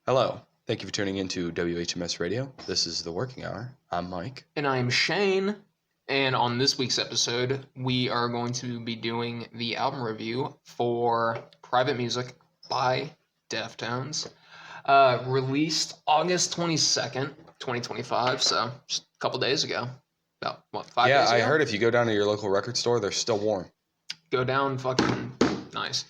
Hello. Thank you for tuning into WHMS Radio. This is The Working Hour. I'm Mike. And I'm Shane. And on this week's episode, we are going to be doing the album review for Private Music by Deftones. Released August 22nd, 2025, so just a couple days ago. About, 5 days ago? Yeah, I heard if you go down to your local record store, they're still warm. Go down, fucking nice.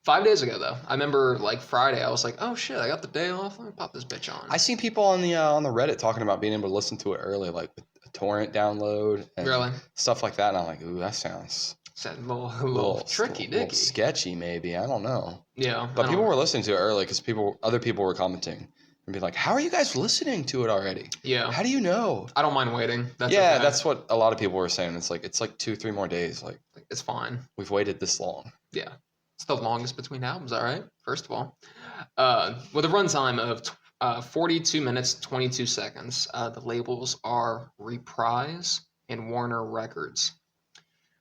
5 days ago, though. I remember, Friday, I was like, oh, shit, I got the day off. Let me pop this bitch on. I seen people on the Reddit talking about being able to listen to it early, like with a torrent download and Really? stuff like that. And I'm like, ooh, that sounds It's a little tricky, a little sketchy, maybe. I don't know. Yeah. But people were listening to it early because other people were commenting and be like, how are you guys listening to it already? Yeah. How do you know? I don't mind waiting. That's what a lot of people were saying. It's like 2-3 more days. Like it's fine. We've waited this long. Yeah. It's the longest between albums, all right? First of all. With a runtime of 42 minutes, 22 seconds. The labels are Reprise and Warner Records.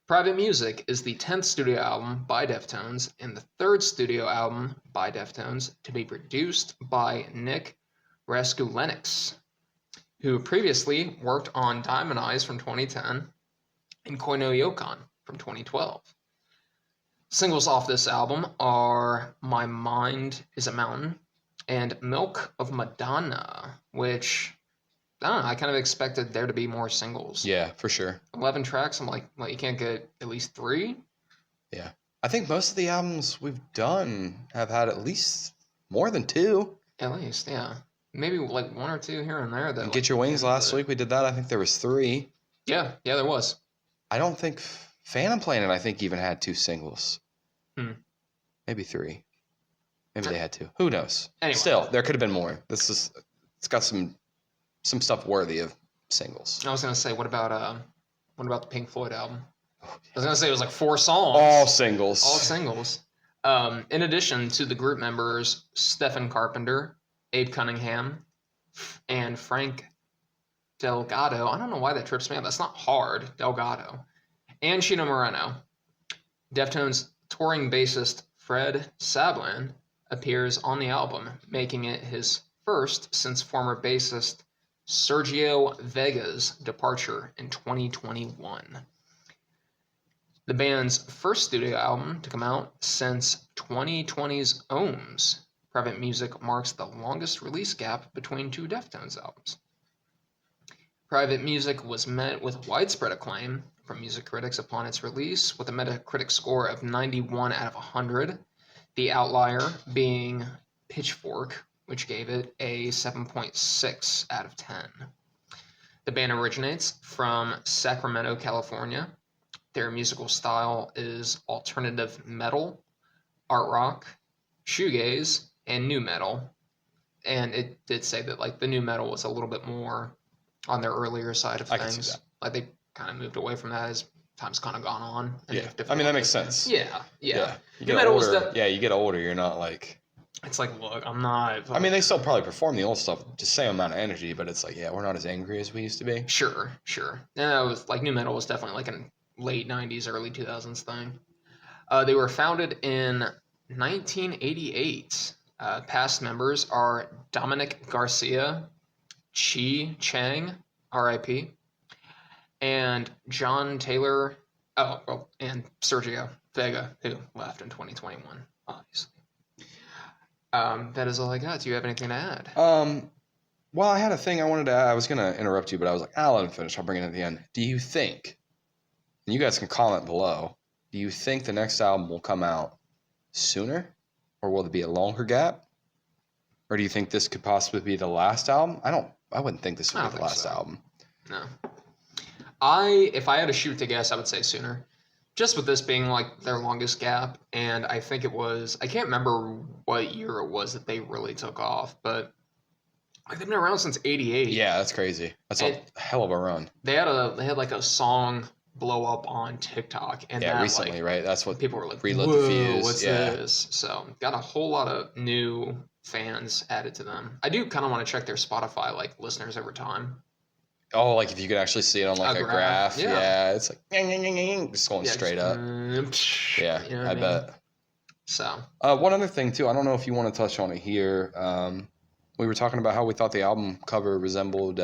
Private Music is the 10th studio album by Deftones and the 3rd studio album by Deftones to be produced by Nick Raskulinecz, who previously worked on Diamond Eyes from 2010 and Koino Yokon from 2012. Singles off this album are My Mind is a Mountain and Milk of Madonna, which, I don't know, I kind of expected there to be more singles. Yeah, for sure. 11 tracks, I'm like, you can't get at least 3? Yeah. I think most of the albums we've done have had at least more than 2. At least, yeah. Maybe 1 or 2 here and there. That, Get Your Wings last week, we did that. I think there was 3. Yeah, there was. I don't think Phantom Planet, I think, even had 2 singles. Maybe 3. Maybe they had 2. Who knows? Anyway. Still, there could have been more. It's got some stuff worthy of singles. I was gonna say, what about the Pink Floyd album? I was gonna say it was 4 songs. All singles. All singles. In addition to the group members Stephen Carpenter, Abe Cunningham, and Frank Delgado. I don't know why that trips me up. That's not hard. Delgado. And Chino Moreno. Deftones touring bassist Fred Sablin appears on the album, making it his first since former bassist Sergio Vega's departure in 2021. The band's first studio album to come out since 2020's Ohms. Private Music marks the longest release gap between 2 Deftones albums. Private Music was met with widespread acclaim from music critics upon its release, with a Metacritic score of 91 out of 100, the outlier being Pitchfork, which gave it a 7.6 out of 10. The band originates from Sacramento, California. Their musical style is alternative metal, art rock, shoegaze, and nu metal. And it did say that the nu metal was a little bit more on their earlier side of things. I can see that. They kind of moved away from that as time's kind of gone on. Yeah, I mean, that makes sense. Yeah. You get older. You get older. You're not like. It's look, I'm not. I mean, they still probably perform the old stuff, just same amount of energy, but it's we're not as angry as we used to be. Sure. And that was nu metal was definitely a late 90s, early 2000s thing. They were founded in 1988. Past members are Dominic Garcia, Chi Chang, R.I.P., and John Taylor, and Sergio Vega, who left in 2021, obviously. That is all I got. Do you have anything to add? Well, I had a thing I wanted to add. I was going to interrupt you, but I was like, I'll let him finish. I'll bring it at the end. Do you think, and you guys can comment below, do you think the next album will come out sooner? Or will there be a longer gap? Or do you think this could possibly be the last album? I wouldn't think this would be the last album. No. If I had to shoot to guess, I would say sooner. Just with this being their longest gap, and I think it was, I can't remember what year it was that they really took off, but they've been around since 88. Yeah, that's crazy. That's a hell of a run. They had a song blow up on TikTok, and recently, right? That's what people were like, Reload whoa, the Fuse. What's this? So got a whole lot of new fans added to them. I do kind of want to check their Spotify listeners over time. Oh, if you could actually see it on a graph. Yeah, it's just going straight up. Yeah, I bet. So one other thing too, I don't know if you want to touch on it here. We were talking about how we thought the album cover resembled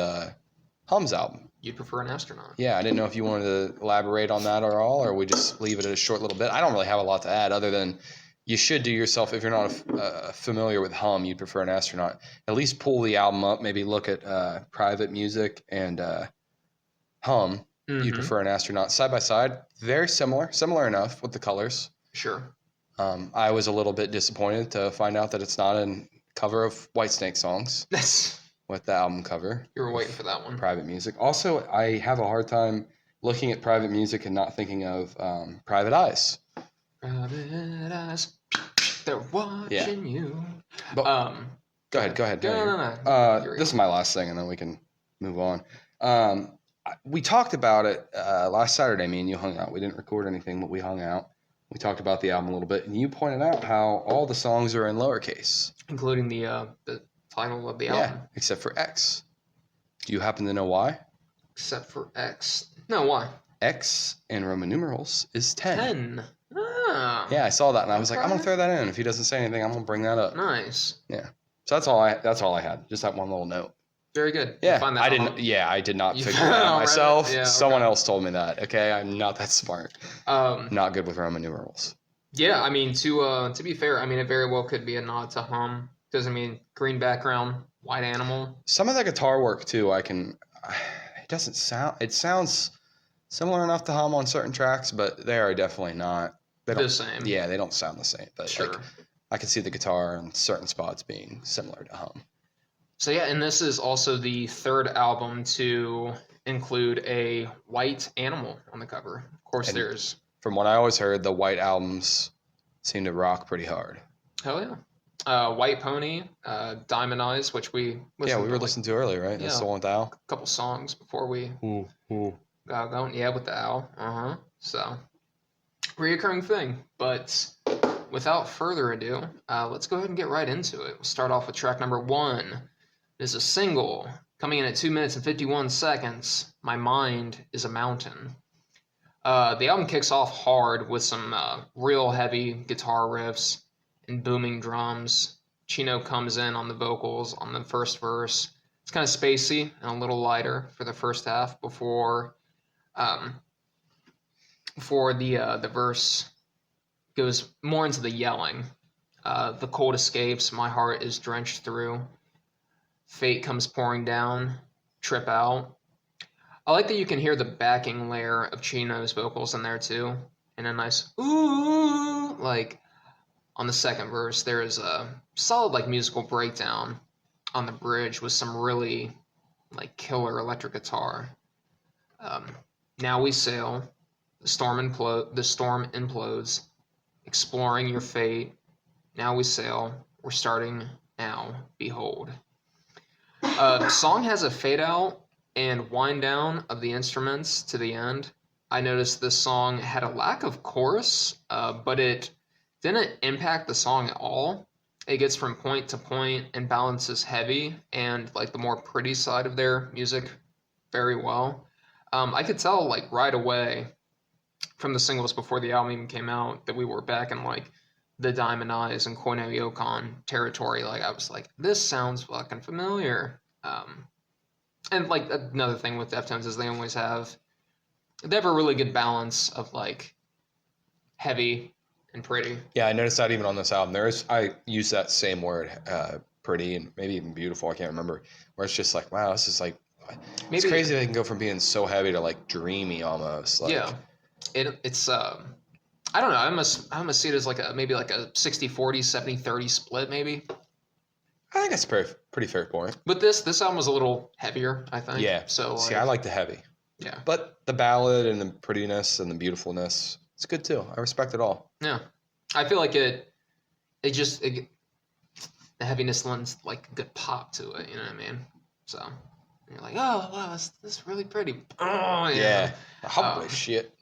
Hum's album. You'd prefer an astronaut. Yeah, I didn't know if you wanted to elaborate on that at all, or we just leave it at a short little bit. I don't really have a lot to add other than you should do yourself, if you're not familiar with Hum, you'd prefer an astronaut, at least pull the album up, maybe look at Private Music and Hum. You'd prefer an astronaut side by side. Very similar enough with the colors. Sure. I was a little bit disappointed to find out that it's not a cover of Whitesnake songs with the album cover. You were waiting for that one. Private Music. Also, I have a hard time looking at Private Music and not thinking of Private Eyes. Private eyes, they're watching you. But, go ahead. No. This is my last thing, and then we can move on. We talked about it last Saturday. Me and you hung out. We didn't record anything, but we hung out. We talked about the album a little bit, and you pointed out how all the songs are in lowercase, including the title of the album. Yeah, except for X. Do you happen to know why? Except for X. No, why? X in Roman numerals is 10. 10. Ah. Yeah, I saw that, and I was like, I'm gonna throw that in. If he doesn't say anything, I'm gonna bring that up. Nice. Yeah. So that's all I had. Just that one little note. Very good. Yeah, I did not figure that out myself. Yeah, Someone else told me that. Okay, I'm not that smart. Not good with Roman numerals. Yeah, I mean, to be fair, I mean, it very well could be a nod to Hum. Because, I mean, green background, white animal. Some of the guitar work, too, it sounds similar enough to Hum on certain tracks, but they are definitely not. The same. Yeah, they don't sound the same. But sure. I can see the guitar in certain spots being similar to Hum. So yeah, and this is also the third album to include a white animal on the cover. Of course, there's... From what I always heard, the white albums seem to rock pretty hard. Hell yeah. White Pony, Diamond Eyes, which we listening to earlier, right? Yeah, that's the one with the owl. A couple songs before we got going. Yeah, with the owl. So, reoccurring thing. But without further ado, let's go ahead and get right into it. We'll start off with track number 1. It is a single coming in at 2 minutes and 51 seconds. My Mind is a Mountain. The album kicks off hard with some real heavy guitar riffs and booming drums. Chino comes in on the vocals on the first verse. It's kind of spacey and a little lighter for the first half before the verse goes more into the yelling. The cold escapes, my heart is drenched through. Fate comes pouring down, trip out. I like that you can hear the backing layer of Chino's vocals in there too. And a nice ooh, like on the second verse, there is a solid like musical breakdown on the bridge with some really like killer electric guitar. Now we sail, the storm implodes, exploring your fate. Now we sail, we're starting now, behold. The song has a fade out and wind down of the instruments to the end. I noticed this song had a lack of chorus, but it didn't impact the song at all. It gets from point to point and balances heavy and like the more pretty side of their music very well. I could tell like right away from the singles before the album even came out that we were back in like the Diamond Eyes and Koino Yokon territory. Like I was like, this sounds fucking familiar. And like another thing with Deftones is they have a really good balance of like heavy and pretty. Yeah, I noticed that even on this album. I use that same word, pretty and maybe even beautiful. I can't remember. Where it's just like, wow, this is like, it's crazy they can go from being so heavy to like dreamy almost. Like, yeah, it's I don't know. I almost see it as like maybe like a 60-40, 70-30 split maybe. I think that's a pretty fair point. But this album was a little heavier, I think. Yeah. So see, I like the heavy. Yeah. But the ballad and the prettiness and the beautifulness, it's good too. I respect it all. Yeah. I feel like the heaviness lends like a good pop to it. You know what I mean? So you're like, oh wow, this is really pretty. Oh yeah. Holy shit.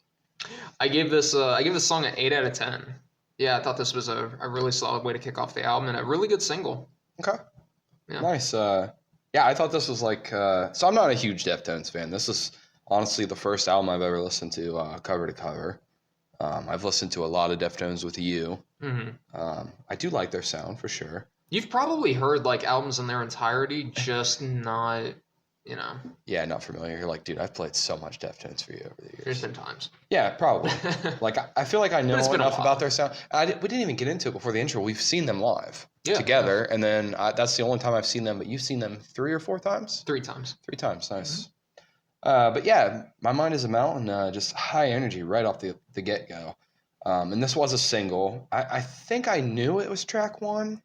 I gave this song an 8 out of 10. Yeah, I thought this was a really solid way to kick off the album and a really good single. Okay. Yeah. Nice. Yeah, I thought this was like... so I'm not a huge Deftones fan. This is honestly the first album I've ever listened to cover to cover. I've listened to a lot of Deftones with you. Mm-hmm. I do like their sound for sure. You've probably heard like albums in their entirety, just not, you know. Yeah, not familiar. You're like, dude, I've played so much Deftones for you over the There's years. been times. Yeah, probably. Like, I feel like I But it's know been a enough about while. their sound. We didn't even get into it before the intro. We've seen them live Yeah, together, and then that's the only time I've seen them. But you've seen them 3 or 4 times? 3 times. 3 times, Mm-hmm. nice. But yeah, My Mind is a Mountain, just high energy right off the get go. And this was a single. I think I knew it was track 1.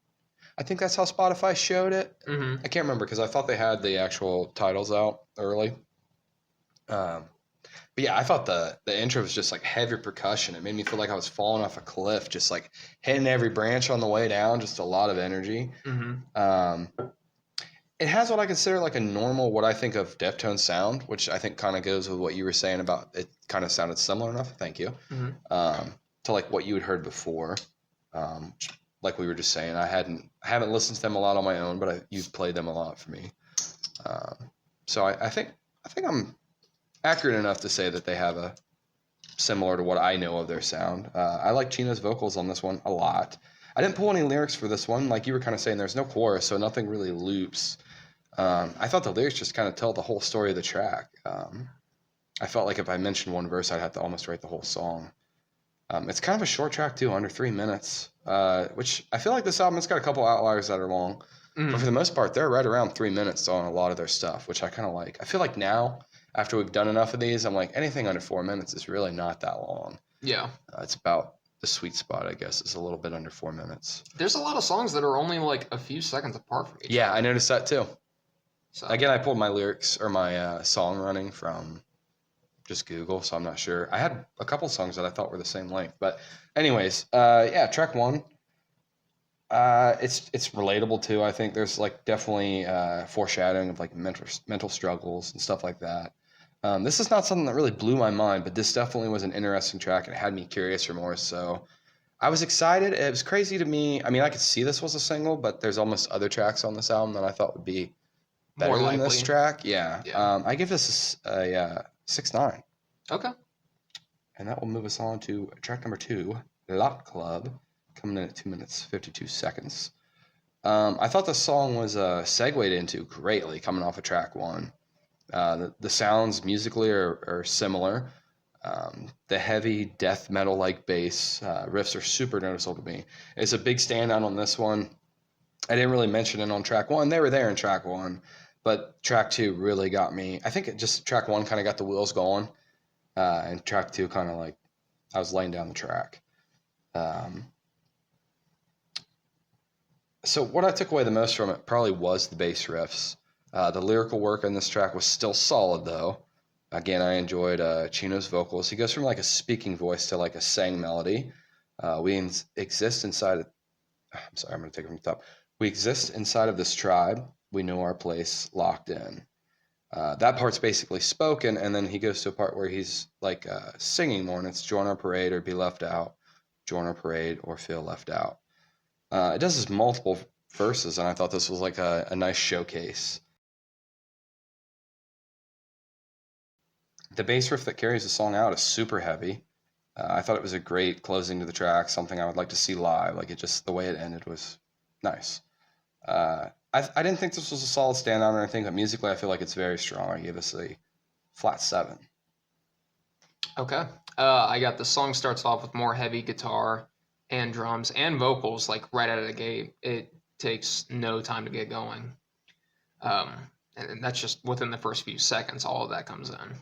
I think that's how Spotify showed it. Mm-hmm. I can't remember because I thought they had the actual titles out early. Um, but yeah, I thought the intro was just like heavy percussion. It made me feel like I was falling off a cliff, just like hitting every branch on the way down. Just a lot of energy. Mm-hmm. It has what I consider like a normal, what I think of Deftones sound, which I think kind of goes with what you were saying about it. Kind of sounded similar enough. Thank you. Mm-hmm. To like what you had heard before. Like we were just saying, I haven't listened to them a lot on my own, but you've played them a lot for me. So I think I'm accurate enough to say that they have a similar to what I know of their sound. I like Chino's vocals on this one a lot. I didn't pull any lyrics for this one, like you were kind of saying. There's no chorus, so nothing really loops. I thought the lyrics just kind of tell the whole story of the track. I felt like if I mentioned one verse, I'd have to almost write the whole song. It's kind of a short track too, under 3 minutes, which I feel like this album, it's got a couple outliers that are long. Mm-hmm. But for the most part, they're right around 3 minutes on a lot of their stuff, which I kind of like. I feel like now, after we've done enough of these, I'm like, anything under 4 minutes is really not that long. Yeah. It's about the sweet spot, I guess, is a little bit under 4 minutes. There's a lot of songs that are only like a few seconds apart from each other. Yeah, I noticed that too. So. Again, I pulled my lyrics or my song running from just Google, so I'm not sure. I had a couple songs that I thought were the same length, but anyways, yeah, track 1. It's relatable too. I think there's like definitely foreshadowing of like mental struggles and stuff like that. This is not something that really blew my mind, but this definitely was an interesting track and it had me curious for more. So I was excited. It was crazy to me. I mean, I could see this was a single, but there's almost other tracks on this album that I thought would be better More than this likely. track. Yeah. Yeah. I give this a 6.9. Okay. And that will move us on to track number 2, Lot Club, coming in at 2 minutes 52 seconds. I thought the song was segued into greatly coming off of track 1. The sounds musically are similar. The heavy death metal like bass riffs are super noticeable to me. It's a big standout on this one. I didn't really mention it on track 1. They were there in track 1, but track 2 really got me. I think track 1 kind of got the wheels going, and track 2 kind of like I was laying down the track. So what I took away the most from it probably was the bass riffs. The lyrical work on this track was still solid, though. Again, I enjoyed Chino's vocals. He goes from like a speaking voice to like a sang melody. We exist inside of... I'm sorry, I'm going to take it from the top. We exist inside of this tribe. We know our place, locked in. That part's basically spoken, and then he goes to a part where he's like singing more, and it's join our parade or be left out, join our parade or feel left out. It does this multiple verses, and I thought this was like a nice showcase. The bass riff that carries the song out is super heavy. I thought it was a great closing to the track, something I would like to see live. Like the way it ended was nice. I didn't think this was a solid standout or anything, but musically I feel like it's very strong. I gave this a flat 7. Okay. I got the song starts off with more heavy guitar and drums and vocals, like right out of the gate. It takes no time to get going. And that's just within the first few seconds, all of that comes in.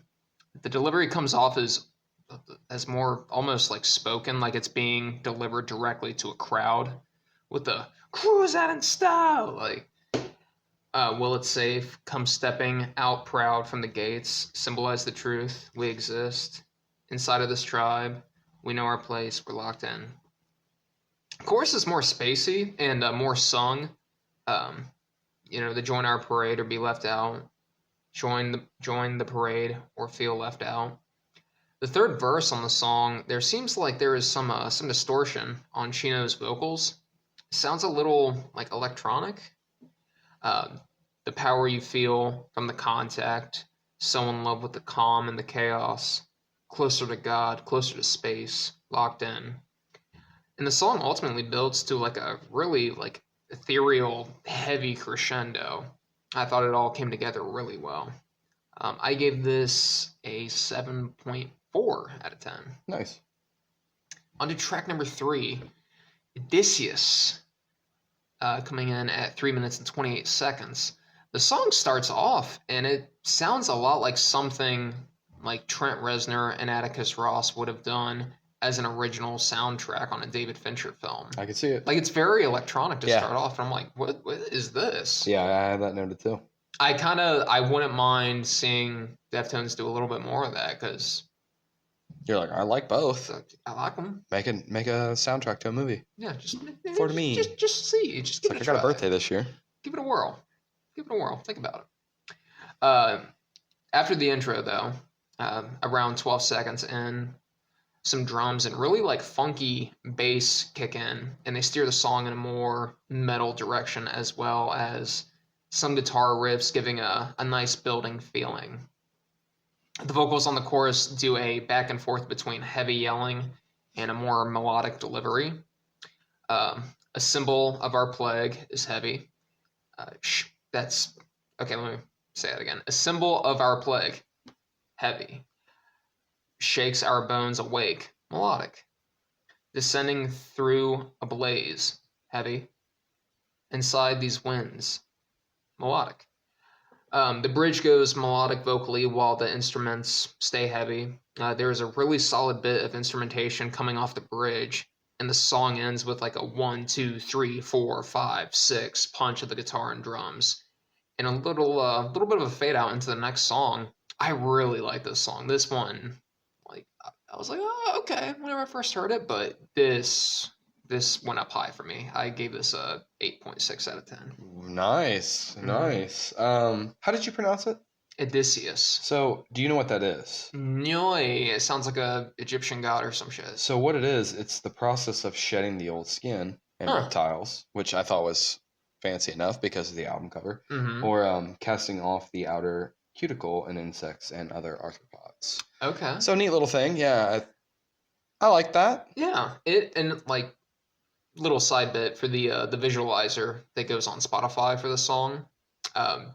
The delivery comes off as more almost like spoken, like it's being delivered directly to a crowd with the cruise out in style. Like, will it safe, come stepping out proud from the gates, symbolize the truth, we exist. Inside of this tribe, we know our place, we're locked in. Chorus is more spacey and more sung. The join our parade or be left out, join the parade or feel left out. The third verse on the song, there seems like there is some distortion on Chino's vocals. It sounds a little like electronic. The power you feel from the contact, so in love with the calm and the chaos, closer to God, closer to space, locked in. And the song ultimately builds to like a really like ethereal, heavy crescendo. I thought it all came together really well. I gave this a 7.4 out of 10. Nice. On to track number 3, Odysseus, coming in at 3 minutes and 28 seconds. The song starts off, and it sounds a lot like something like Trent Reznor and Atticus Ross would have done as an original soundtrack on a David Fincher film. I can see it. Like, it's very electronic to Yeah. start off, and I'm like, what is this? Yeah, I have that noted too. I wouldn't mind seeing Deftones do a little bit more of that, because You're like, I like both. I like them. Make a soundtrack to a movie. Yeah, just For me. just see, just give It's it like a I try. got a birthday this year. Give it a whirl. Give it a whirl. Think about it. After the intro, though, around 12 seconds in, some drums and really like funky bass kick in, and they steer the song in a more metal direction, as well as some guitar riffs giving a nice building feeling. The vocals on the chorus do a back and forth between heavy yelling and a more melodic delivery. A symbol of our plague is heavy. That's okay. Let me say that again. A symbol of our plague, heavy. Shakes our bones awake, melodic. Descending through a blaze, heavy. Inside these winds, melodic. The bridge goes melodic vocally while the instruments stay heavy. There is a really solid bit of instrumentation coming off the bridge, and the song ends with like a 1, 2, 3, 4, 5, 6 punch of the guitar and drums, and a little bit of a fade out into the next song. I really like this song. This one, like, I was like, oh, okay, whenever I first heard it, but this went up high for me. I gave this a 8.6 out of 10. Nice, nice. How did you pronounce it? Odysseus. So, do you know what that is? Noi. It sounds like a Egyptian god or some shit. So, what it is, it's the process of shedding the old skin and reptiles, which I thought was fancy enough because of the album cover, or casting off the outer cuticle in insects and other arthropods. Okay. So, neat little thing. Yeah, I like that. Yeah. And like, little side bit for the visualizer that goes on Spotify for the song.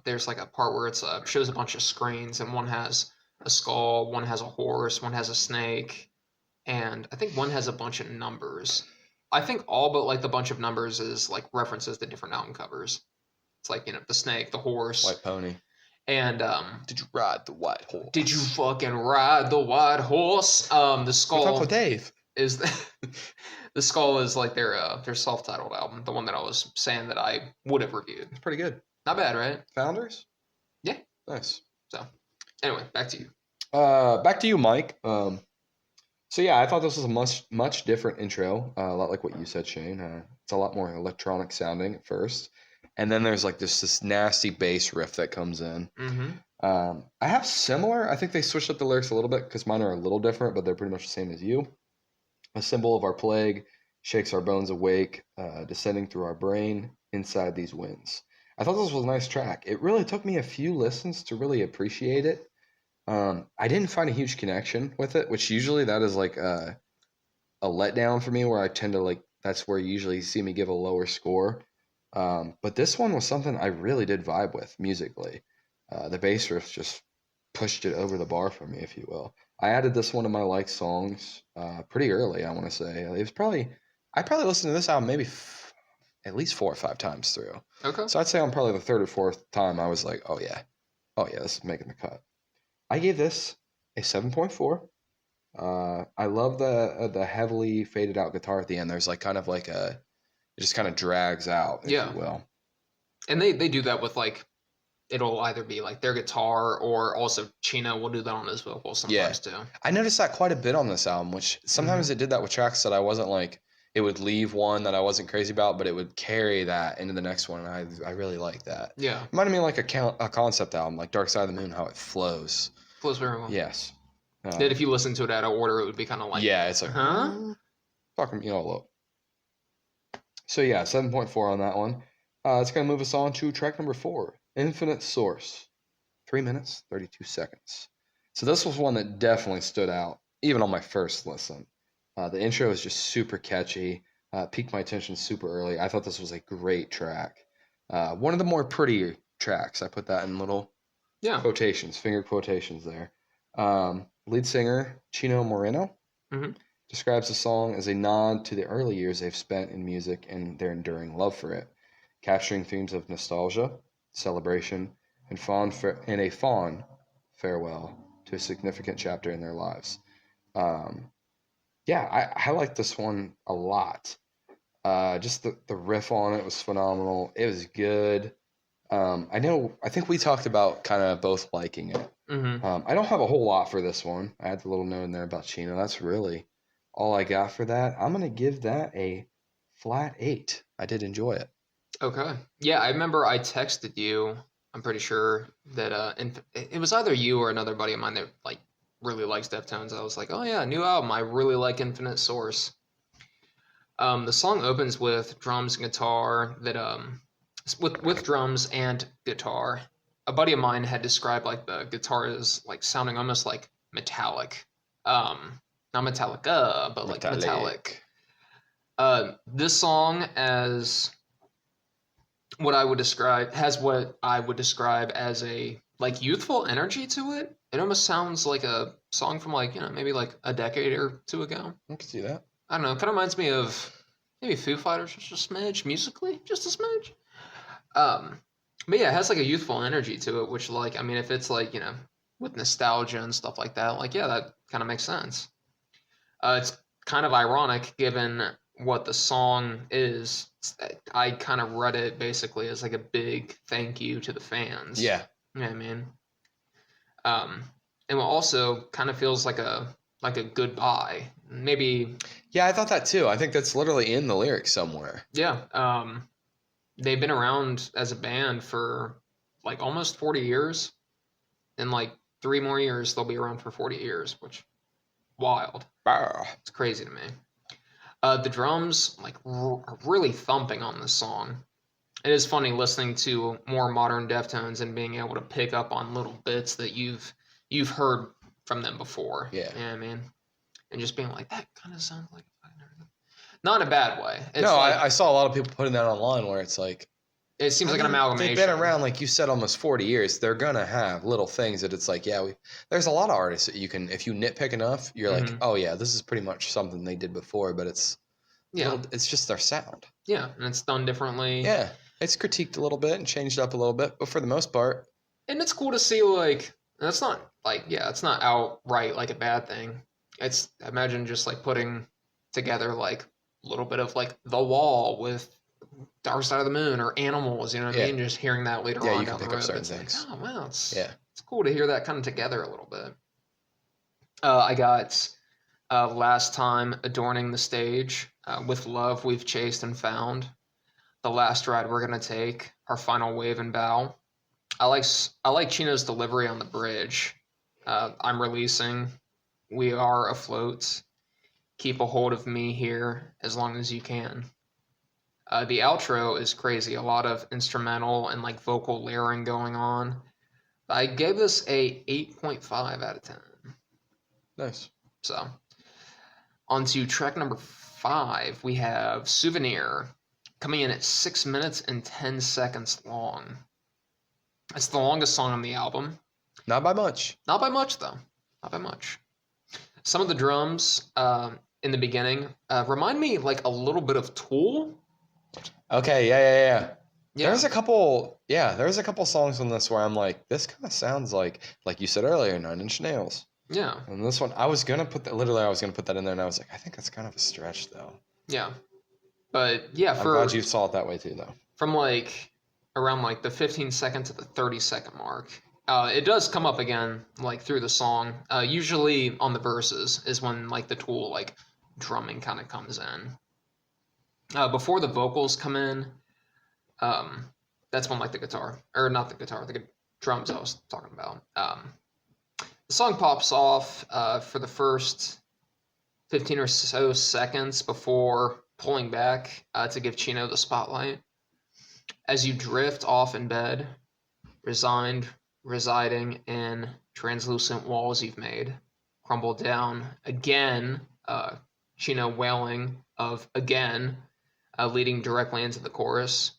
There's like a part where it shows a bunch of screens, and one has a skull, one has a horse, one has a snake, and I think one has a bunch of numbers. I think all but like the bunch of numbers is like references to different album covers. It's like, the snake, the horse, White pony. And did you ride the white horse? Did you fucking ride the white horse? The skull. Uncle Dave is the skull is like their self-titled album, the one that I was saying that I would have reviewed. It's pretty good. Not bad, right? Founders? Yeah. Nice. So, anyway, back to you. Back to you, Mike. So yeah, I thought this was a much different intro. A lot like what you said, Shane. It's a lot more electronic sounding at first, and then there's like this nasty bass riff that comes in. I have similar. I think they switched up the lyrics a little bit because mine are a little different, but they're pretty much the same as you. A symbol of our plague shakes our bones awake, descending through our brain inside these winds. I thought this was a nice track. It really took me a few listens to really appreciate it. I didn't find a huge connection with it, which usually that is like a letdown for me, where I tend to like, that's where you usually see me give a lower score. But this one was something I really did vibe with musically. The bass riff just pushed it over the bar for me, if you will. I added this one to my like songs pretty early, I want to say. It was I probably listened to this album maybe at least 4 or 5 times through. Okay. So I'd say on probably the 3rd or 4th time I was like, oh yeah, this is making the cut. I gave this a 7.4. I love the heavily faded out guitar at the end. There's like kind of like it just kind of drags out, if you will. And they do that with like, it'll either be like their guitar, or also Chino will do that on his vocals sometimes too. I noticed that quite a bit on this album, which sometimes it did that with tracks that I wasn't like, it would leave one that I wasn't crazy about, but it would carry that into the next one. And I really like that. Yeah. It reminded me like a concept album, like Dark Side of the Moon, how it flows. Flows very well. Yes. That if you listen to it out of order, it would be kind of like, it's like, fucking, look. So yeah, 7.4 on that one. It's going to move us on to track number 4, Infinite Source. 3 minutes, 32 seconds. So this was one that definitely stood out, even on my first listen. The intro is just super catchy. piqued my attention super early. I thought this was a great track. One of the more pretty tracks. I put that in little Yeah. quotations, finger quotations there. Lead singer Chino Moreno Hmm. describes the song as a nod to the early years they've spent in music and their enduring love for it, capturing themes of nostalgia, celebration, and a fond farewell to a significant chapter in their lives. Um, yeah, I like this one a lot. Just the riff on it was phenomenal. It was good. I think we talked about kind of both liking it. Hmm. I don't have a whole lot for this one. I had the little note in there about Chino. That's really all I got for that. I'm gonna give that a flat 8. I did enjoy it. Okay. Yeah, I remember I texted you. I'm pretty sure that it was either you or another buddy of mine that like really likes Deftones. I was like, oh yeah, new album. I really like Infinite Source. The song opens with drums and guitar with drums and guitar. A buddy of mine had described like the guitar as like sounding almost like metallic. Not Metallica, but like metallic. This song as what I would describe as a like youthful energy to it. It almost sounds like a song from like, maybe like a decade or two ago. I can see that. I don't know, it kind of reminds me of maybe Foo Fighters just a smidge musically, just a smidge. Um, but yeah, it has like a youthful energy to it, which like, I mean, if it's like, with nostalgia and stuff like that, like, yeah, that kind of makes sense. It's kind of ironic given what the song is. I kind of read it basically as like a big thank you to the fans. Yeah. You know what I mean? Um, and it also kind of feels like a goodbye. Maybe. Yeah, I thought that too. I think that's literally in the lyrics somewhere. Yeah. They've been around as a band for like almost 40 years. In like 3 more years, they'll be around for 40 years, which wild. Bah. It's crazy to me. The drums like are really thumping on this song. It is funny listening to more modern Deftones and being able to pick up on little bits that you've heard from them before. Yeah. You know what I mean? And just being like, that kind of sounds like not in a bad way. It's No, like, I saw a lot of people putting that online where it's like it seems like an mean, amalgamation. They've been around, like you said, almost 40 years. They're gonna have little things that it's like, yeah, there's a lot of artists that you can, if you nitpick enough, you're like, Mhm. oh yeah, this is pretty much something they did before, but it's it's just their sound. Yeah, and it's done differently. Yeah, it's critiqued a little bit and changed up a little bit, but for the most part, And it's cool to see like that's not like it's not outright like a bad thing. It's imagine just like putting together like a little bit of like The Wall with Dark Side of the Moon or Animals, you know what I mean? Just hearing that later on you down can the pick road, up certain it's things. like, oh wow, it's it's cool to hear that kind of together a little bit. I got Last Time Adorning the Stage, With Love We've Chased and Found, The Last Ride We're Gonna Take, Our Final Wave and Bow. I like Chino's delivery on the bridge. I'm releasing. We are afloat. Keep a hold of me here as long as you can. The outro is crazy. A lot of instrumental and like vocal layering going on. I gave this a 8.5 out of 10. nice. So, on to track number 5, we have Souvenir, coming in at 6 minutes and 10 seconds long. It's the longest song on the album. Not by much. Not by much, though. Not by much. Some of the drums in the beginning remind me like a little bit of Tool. Okay, yeah. Yeah. There's a couple songs on this where I'm like, this kind of sounds like you said earlier, Nine Inch Nails. Yeah. And this one, I was gonna put that in there, and I was like, I think that's kind of a stretch, though. Yeah. But yeah, I'm glad you saw it that way too, though. From like around like the 15-second to the 30-second mark, it does come up again like through the song. Usually on the verses is when like the Tool like drumming kind of comes in. Before the vocals come in, that's when like the guitar, or not the guitar, the drums I was talking about. The song pops off for the first 15 or so seconds before pulling back to give Chino the spotlight. As you drift off in bed, resigned, residing in translucent walls you've made, crumble down again, Chino wailing of again, leading directly into the chorus.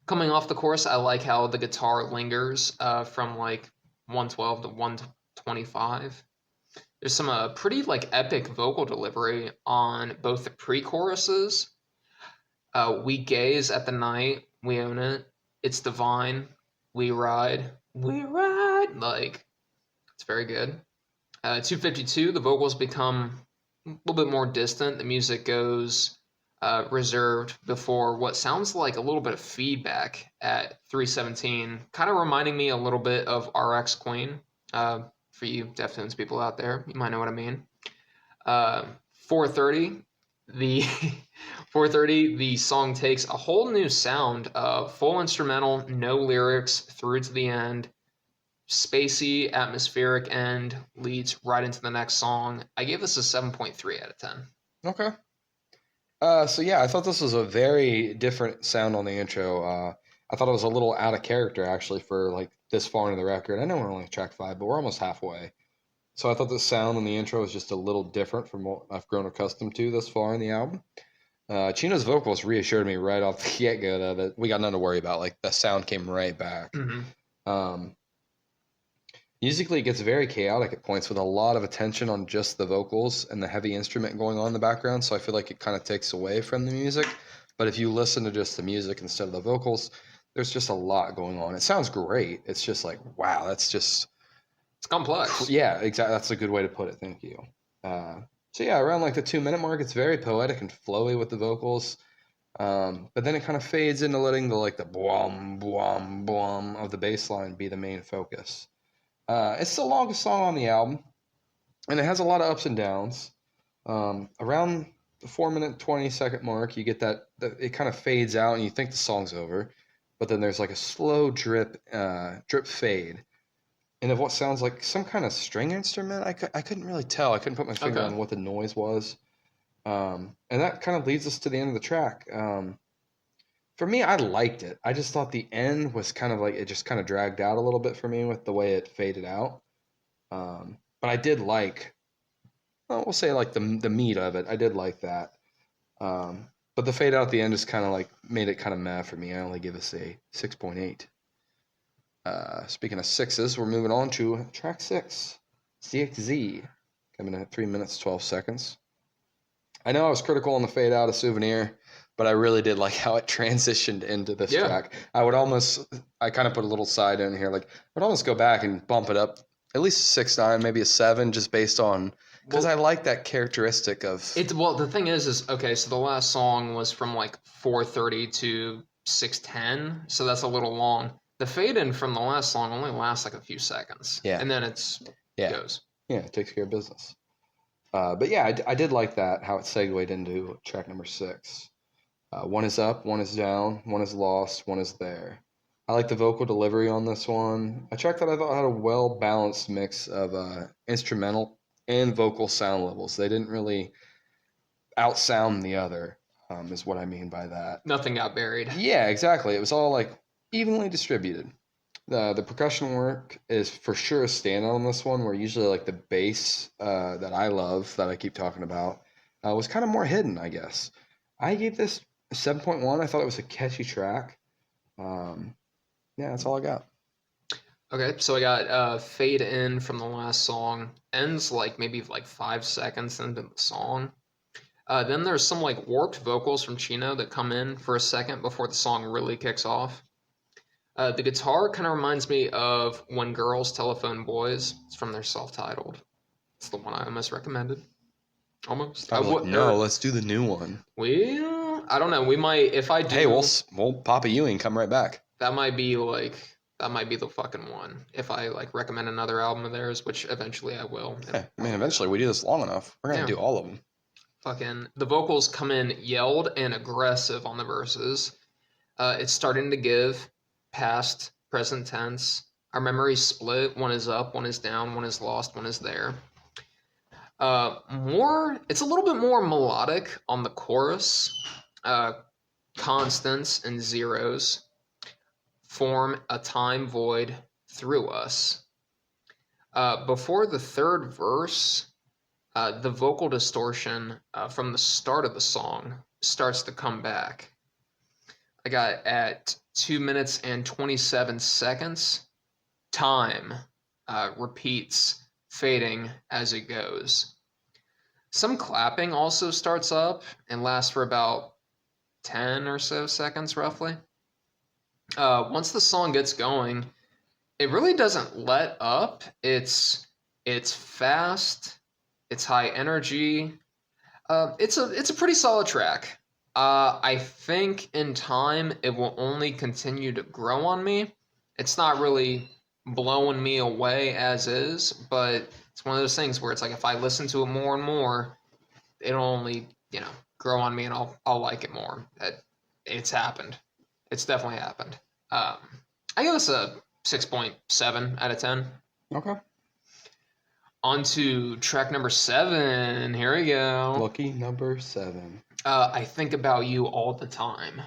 Coming off the chorus, I like how the guitar lingers from like 112 to 125. There's some pretty like epic vocal delivery on both the pre-choruses. We gaze at the night, we own it. It's divine. We ride, we ride. Like it's very good. 252, the vocals become a little bit more distant. The music goes reserved before what sounds like a little bit of feedback at 317, kind of reminding me a little bit of RX Queen. For you Deftones people out there, you might know what I mean. 430, the 430, the song takes a whole new sound, full instrumental, no lyrics through to the end. Spacey, atmospheric end leads right into the next song. I gave this a 7.3 out of 10. Okay. So yeah, I thought this was a very different sound on the intro. I thought it was a little out of character actually for like this far into the record. I know we're only track 5, but we're almost halfway. So I thought the sound on the intro was just a little different from what I've grown accustomed to this far in the album. Chino's vocals reassured me right off the get-go though, that we got nothing to worry about. Like the sound came right back. Um, Musically, it gets very chaotic at points with a lot of attention on just the vocals and the heavy instrument going on in the background. So I feel like it kind of takes away from the music. But if you listen to just the music instead of the vocals, there's just a lot going on. It sounds great. It's just like, wow, that's just... It's complex. Yeah, exactly. That's a good way to put it. Thank you. So yeah, around like the 2-minute mark, it's very poetic and flowy with the vocals. But then it kind of fades into letting the like the boom, boom, boom of the bass line be the main focus. It's the longest song on the album, and it has a lot of ups and downs. Around the 4-minute 20-second mark, you get that it kind of fades out, and you think the song's over, but then there's like a slow drip fade, and of what sounds like some kind of string instrument. I couldn't really tell. I couldn't put my finger on what the noise was, and that kind of leads us to the end of the track. For me, I liked it. I just thought the end was kind of like it just kind of dragged out a little bit for me with the way it faded out. But I did like, well, we'll say like the meat of it. I did like that. But the fade out at the end just kind of like made it kind of meh for me. I only give us a 6.8. Speaking of sixes, we're moving on to track 6, CXZ, coming in at 3 minutes 12 seconds. I know I was critical on the fade out of Souvenir, but I really did like how it transitioned into this track. I kind of put a little side in here, like I'd almost go back and bump it up at least a 6.9, maybe a 7, just based on, because I like that characteristic of it. Well, the thing is okay, so the last song was from like 4:30 to 6:10, so that's a little long. The fade in from the last song only lasts like a few seconds, and then it goes. Yeah, it takes care of business. But yeah, I did like that, how it segued into track number 6. One is up, one is down, one is lost, one is there. I like the vocal delivery on this one. A track that I thought had a well-balanced mix of instrumental and vocal sound levels. They didn't really outsound the other, is what I mean by that. Nothing got buried. Yeah, exactly. It was all like evenly distributed. The percussion work is for sure a standout on this one, where usually like the bass that I love, that I keep talking about, was kind of more hidden, I guess. I gave this 7.1. I thought it was a catchy track. Yeah, that's all I got. Okay, so I got fade in from the last song. Ends like maybe like 5 seconds into the song. Then there's some like warped vocals from Chino that come in for a second before the song really kicks off. The guitar kind of reminds me of When Girls Telephone Boys. It's from their self-titled. It's the one I almost recommended. Almost. Let's do the new one. Well, I don't know. We might, if I do. Hey, we'll pop a Ewing, come right back. That might be the fucking one. If I like recommend another album of theirs, which eventually I will. Yeah, I mean, eventually we do this long enough. We're gonna do all of them. Fucking the vocals come in yelled and aggressive on the verses. It's starting to give past, present tense. Our memories split. One is up, one is down, one is lost, one is there. It's a little bit more melodic on the chorus. Constants and zeros form a time void through us. Before the third verse, the vocal distortion from the start of the song starts to come back. I got at 2 minutes and 27 seconds. Time repeats, fading as it goes. Some clapping also starts up and lasts for about 10 or so seconds, roughly. Once the song gets going, it really doesn't let up. It's fast. It's high energy. It's a pretty solid track. I think in time it will only continue to grow on me. It's not really blowing me away as is, but it's one of those things where it's like if I listen to it more and more, it'll only grow on me, and I'll like it more. It's happened. It's definitely happened. Um, I give this a 6.7 out of 10. Okay. On to track number 7. Here we go. Lucky number 7. I Think About You All the Time,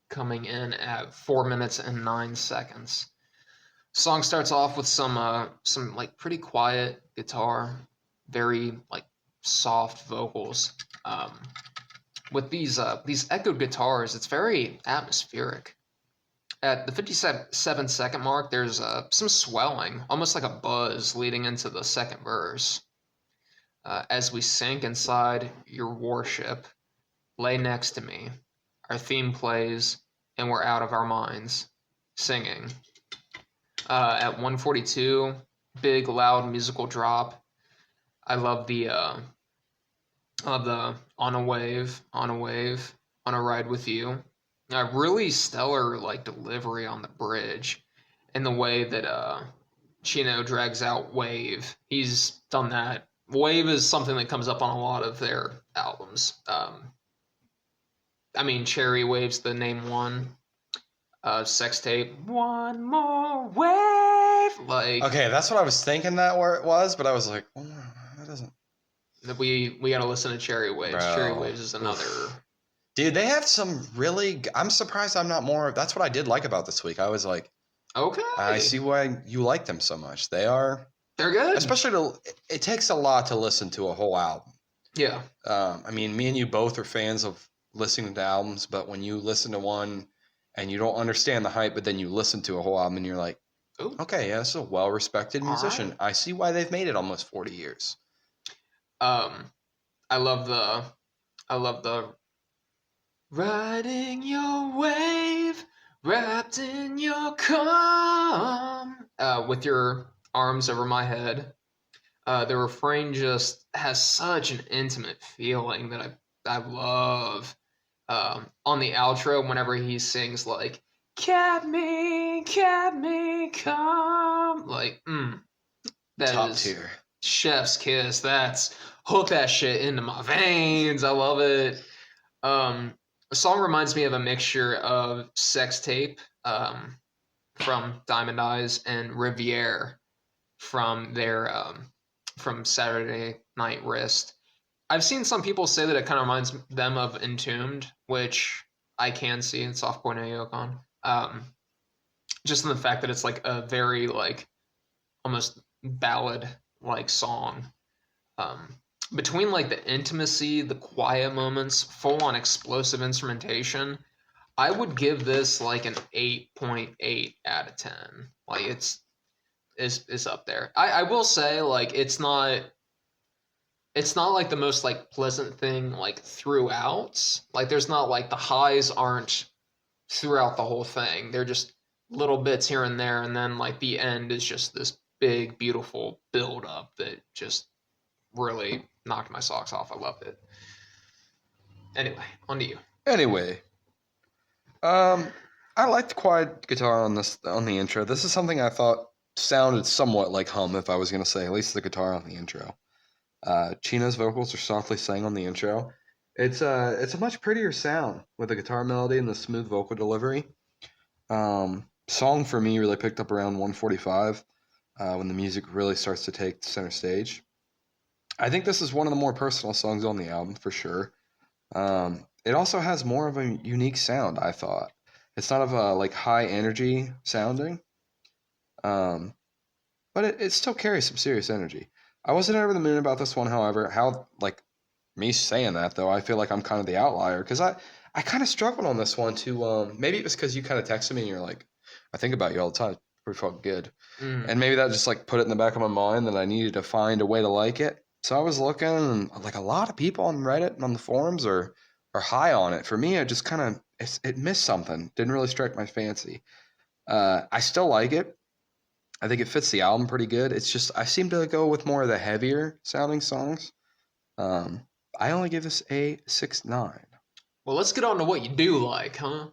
coming in at 4 minutes and 9 seconds. Song starts off with some like pretty quiet guitar, very like soft vocals. With these echoed guitars, it's very atmospheric. At the 57-second mark, there's some swelling, almost like a buzz leading into the second verse. As we sink inside your warship, lay next to me. Our theme plays, and we're out of our minds, singing. At 142, big, loud musical drop. I love the on a wave, on a ride with you. Really stellar like delivery on the bridge, and the way that Chino drags out wave. He's done that. Wave is something that comes up on a lot of their albums. I mean, Cherry Wave's the name one. Sex Tape, One More Wave. Like, Okay, that's what I was thinking that where it was, but I was like, oh, that doesn't. we gotta listen to Cherry Waves. Bro. Cherry Waves is another. Dude, they have some really. I'm surprised I'm not more. That's what I did like about this week. I was like, Okay. I see why you like them so much. They're good. Especially it takes a lot to listen to a whole album. Yeah. I mean, me and you both are fans of listening to albums, but when you listen to one and you don't understand the hype, but then you listen to a whole album and you're like, Ooh. okay, yeah, this is a well-respected musician. Right. I see why they've made it almost 40 years. I love the riding your wave, wrapped in your calm, with your arms over my head. The refrain just has such an intimate feeling that I love. On the outro, whenever he sings like "Kept me, come," like that Top is tier. chef's kiss. That's hook that shit into my veins. I love it. The song reminds me of a mixture of Sex Tape from Diamond Eyes and Riviere from their from Saturday Night Wrist. I've seen some people say that it kind of reminds them of Entombed, which I can see in Soft Boy No Yokon. Just in the fact that it's like a very like almost ballad like song. Between like the intimacy, the quiet moments, full on explosive instrumentation, I would give this like an 8.8 out of 10. Like it's up there. I will say like it's not like the most like pleasant thing like throughout. Like there's not like the highs aren't throughout the whole thing. They're just little bits here and there, and then like the end is just this big beautiful build up that just really knocked my socks off. I loved it. Anyway, on to you. Anyway, I like the quiet guitar on the intro. This is something I thought sounded somewhat like Hum, if I was gonna say, at least the guitar on the intro. Chino's vocals are softly sang on the intro. It's a much prettier sound with the guitar melody and the smooth vocal delivery. Song for me really picked up around 145 when the music really starts to take center stage. I think this is one of the more personal songs on the album for sure. It also has more of a unique sound, I thought. It's not of a like high energy sounding, but it still carries some serious energy. I wasn't over the moon about this one, however. How like me saying that though, I feel like I'm kind of the outlier because I kind of struggled on this one too. Maybe it was because you kind of texted me and you're like, I think about you all the time. It's pretty fucking good. Mm. And maybe that just like put it in the back of my mind that I needed to find a way to like it. So I was looking, and like a lot of people on Reddit and on the forums are high on it. For me, I just kind of it missed something. Didn't really strike my fancy. I still like it. I think it fits the album pretty good. It's just I seem to go with more of the heavier sounding songs. Um, I only give this a 6.9. Well, let's get on to what you do like, huh?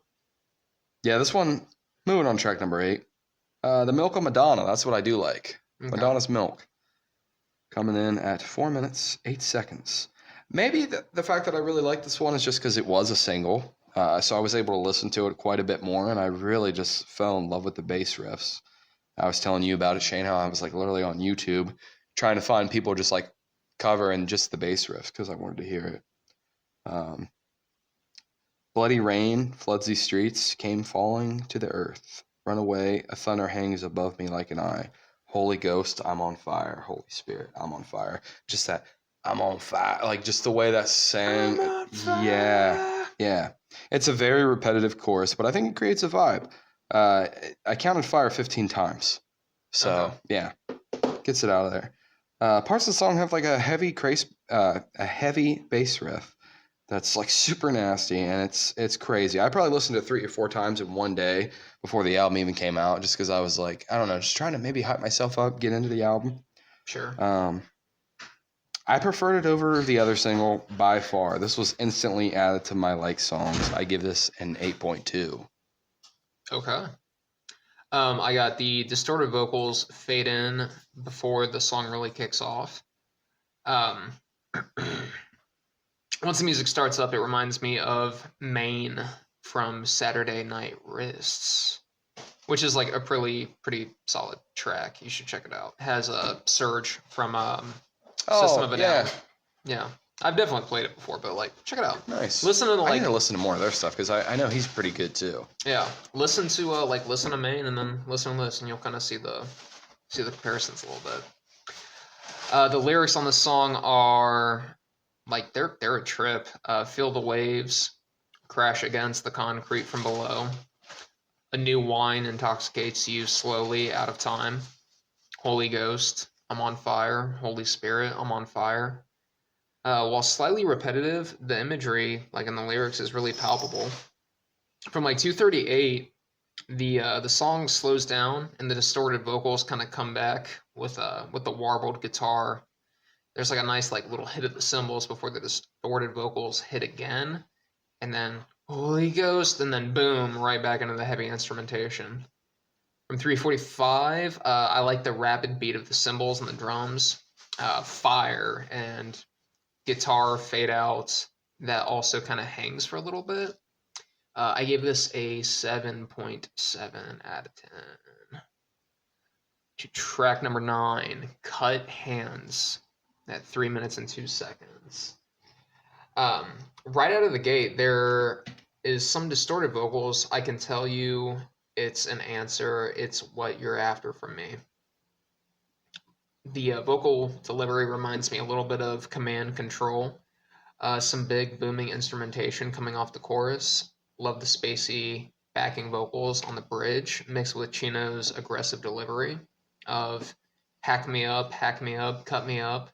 Yeah, this one moving on track number 8. The Milk of Madonna. That's what I do like. Okay. Madonna's Milk. Coming in at 4 minutes, 8 seconds. Maybe the fact that I really like this one is just because it was a single. So I was able to listen to it quite a bit more, and I really just fell in love with the bass riffs. I was telling you about it, Shane, how I was like literally on YouTube trying to find people just like covering just the bass riffs because I wanted to hear it. Um, Bloody rain floods these streets, came falling to the earth. Run away, a thunder hangs above me like an eye. Holy Ghost, I'm on fire. Holy Spirit, I'm on fire. Just that, I'm on fire. Like just the way that sang. I'm on Yeah, fire. yeah. It's a very repetitive chorus, but I think it creates a vibe. I counted fire 15 times. So, Okay. yeah, gets it out of there. Parts of the song have like a heavy bass riff that's like super nasty, and it's crazy. I probably listened to it 3 or 4 times in one day before the album even came out, just because I was like, I don't know, just trying to maybe hype myself up, get into the album. Sure. I preferred it over the other single by far. This was instantly added to my like songs. I give this an 8.2. Okay. I got the distorted vocals fade in before the song really kicks off. Um, once the music starts up, it reminds me of Maine from Saturday Night Wrists, which is like a pretty solid track. You should check it out. It has a Surge from System of a yeah, Down. Yeah, I've definitely played it before, but like, check it out. nice. Listen to I like, need to listen to more of their stuff because I know he's pretty good too. yeah, listen to Maine and then listen to this, and you'll kind of see the comparisons a little bit. The lyrics on the song are like they're a trip. Feel the waves crash against the concrete from below. A new wine intoxicates you slowly out of time. Holy Ghost, I'm on fire. Holy Spirit, I'm on fire. While slightly repetitive, the imagery, like in the lyrics, is really palpable. From like 238, the song slows down and the distorted vocals kind of come back with the warbled guitar. There's like a nice like little hit of the cymbals before the distorted vocals hit again, and then Holy Ghost, and then boom, right back into the heavy instrumentation. From 345, I like the rapid beat of the cymbals and the drums, fire and guitar fade out that also kind of hangs for a little bit. I gave this a 7.7 out of 10. To track number 9, Cut Hands, at 3 minutes and 2 seconds. Right out of the gate, there is some distorted vocals. I can tell you it's an answer. It's what you're after from me. The vocal delivery reminds me a little bit of Command Control. Some big booming instrumentation coming off the chorus. Love the spacey backing vocals on the bridge, mixed with Chino's aggressive delivery of hack me up, cut me up.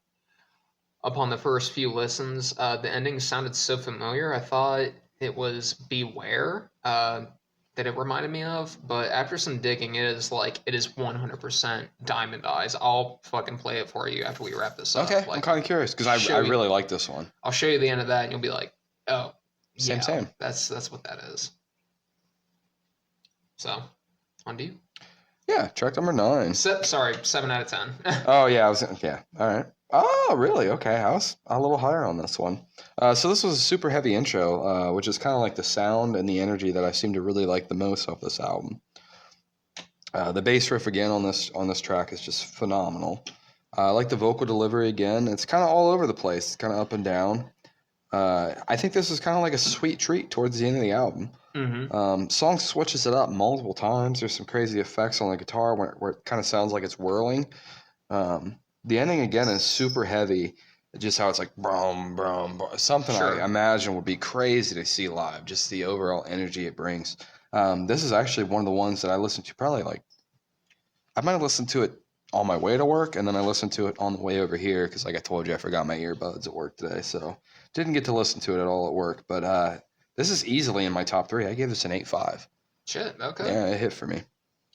Upon the first few listens, the ending sounded so familiar. I thought it was Beware that it reminded me of, but after some digging, it is 100% Diamond Eyes. I'll fucking play it for you after we wrap this up. Okay, Like, I'm kind of curious because I really like this one. I'll show you the end of that, and you'll be like, "Oh, Same. That's what that is." So, on to you. Yeah, track number 9. Sorry, 7 out of 10. Oh yeah, all right. Oh really? Okay, I was a little higher on this one. So this was a super heavy intro, which is kind of like the sound and the energy that I seem to really like the most of this album. The bass riff again on this track is just phenomenal. I like the vocal delivery again. It's kind of all over the place, kind of up and down. I think this is kind of like a sweet treat towards the end of the album. Mm-hmm. Song switches it up multiple times. There's some crazy effects on the guitar where it kind of sounds like it's whirling. The ending again is super heavy. Just how it's like brum brum, brum, something I Sure. imagine would be crazy to see live. Just the overall energy it brings. This is actually one of the ones that I listened to probably like I might have listened to it on my way to work, and then I listened to it on the way over here because, like I told you, I forgot my earbuds at work today, so didn't get to listen to it at all at work. But this is easily in my top three. I gave this an 8.5. Shit. Okay. Yeah, it hit for me.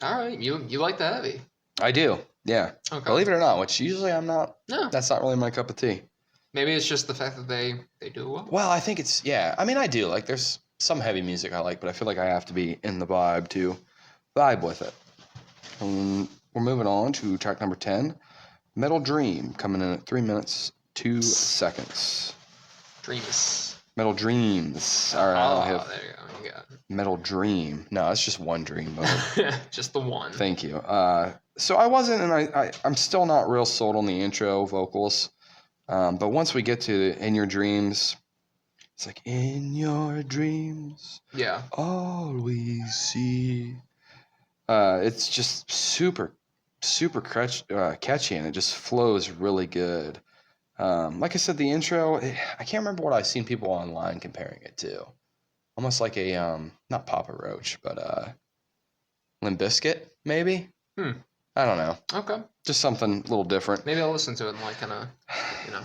All right. You like the heavy? I do. Yeah. Okay. Believe it or not, which usually I'm not. No. That's not really my cup of tea. Maybe it's just the fact that they do well. Well, I think it's yeah. I mean, I do like. There's some heavy music I like, but I feel like I have to be in the vibe to vibe with it. We're moving on to track number 10, Metal Dream, coming in at 3 minutes 2 seconds. Dreams. Metal Dreams. All right, I'll have there you go. You got Metal Dream. No, it's just one dream. But it. Just the one. thank you. So I wasn't, and I'm still not real sold on the intro vocals. But once we get to In Your Dreams, it's like, in your dreams, Yeah. all we see. It's just super catchy, and it just flows really good. Like I said, the intro, I can't remember what I've seen people online comparing it to. Almost like a, not Papa Roach, but Limp Bizkit, maybe? I don't know. Okay. Just something a little different. Maybe I'll listen to it and like kind of,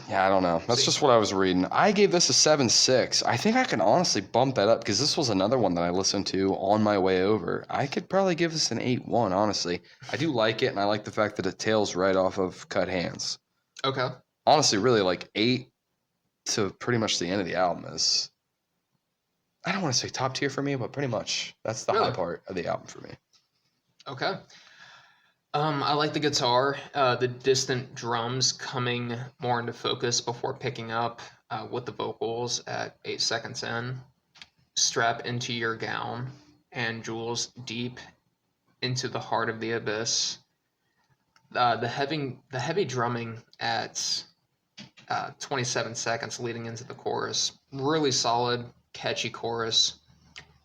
Yeah, I don't know. That's just what I was reading. I gave this a 7.6. I think I can honestly bump that up because this was another one that I listened to on my way over. I could probably give this an 8.1, honestly. I do like it, and I like the fact that it tails right off of Cut Hands. Okay. Honestly, really, like 8 to pretty much the end of the album is, I don't want to say top tier for me, but pretty much that's the high part of the album for me. Okay. I like the guitar, the distant drums coming more into focus before picking up with the vocals at 8 seconds in. Strap into your gown and jewels deep into the heart of the abyss. The heavy drumming at 27 seconds leading into the chorus. Really solid, catchy chorus.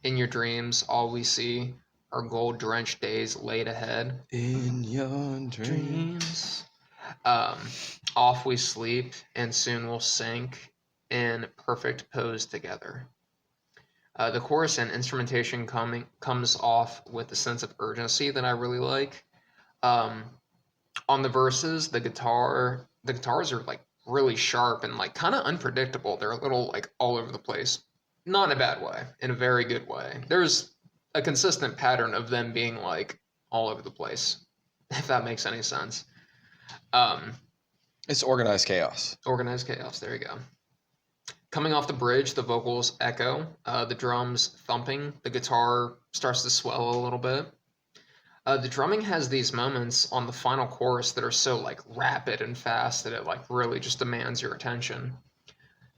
In your dreams, all we see are gold-drenched days laid ahead. In your dreams. Off we sleep, and soon we'll sink in perfect pose together. The chorus and instrumentation comes off with a sense of urgency that I really like. On the verses, the guitars are like really sharp and like kind of unpredictable. They're a little like all over the place. Not in a bad way, in a very good way. There's a consistent pattern of them being like all over the place, if that makes any sense. It's organized chaos. Organized chaos, there you go. Coming off the bridge, the vocals echo, the drums thumping, the guitar starts to swell a little bit. The drumming has these moments on the final chorus that are so like rapid and fast that it like really just demands your attention.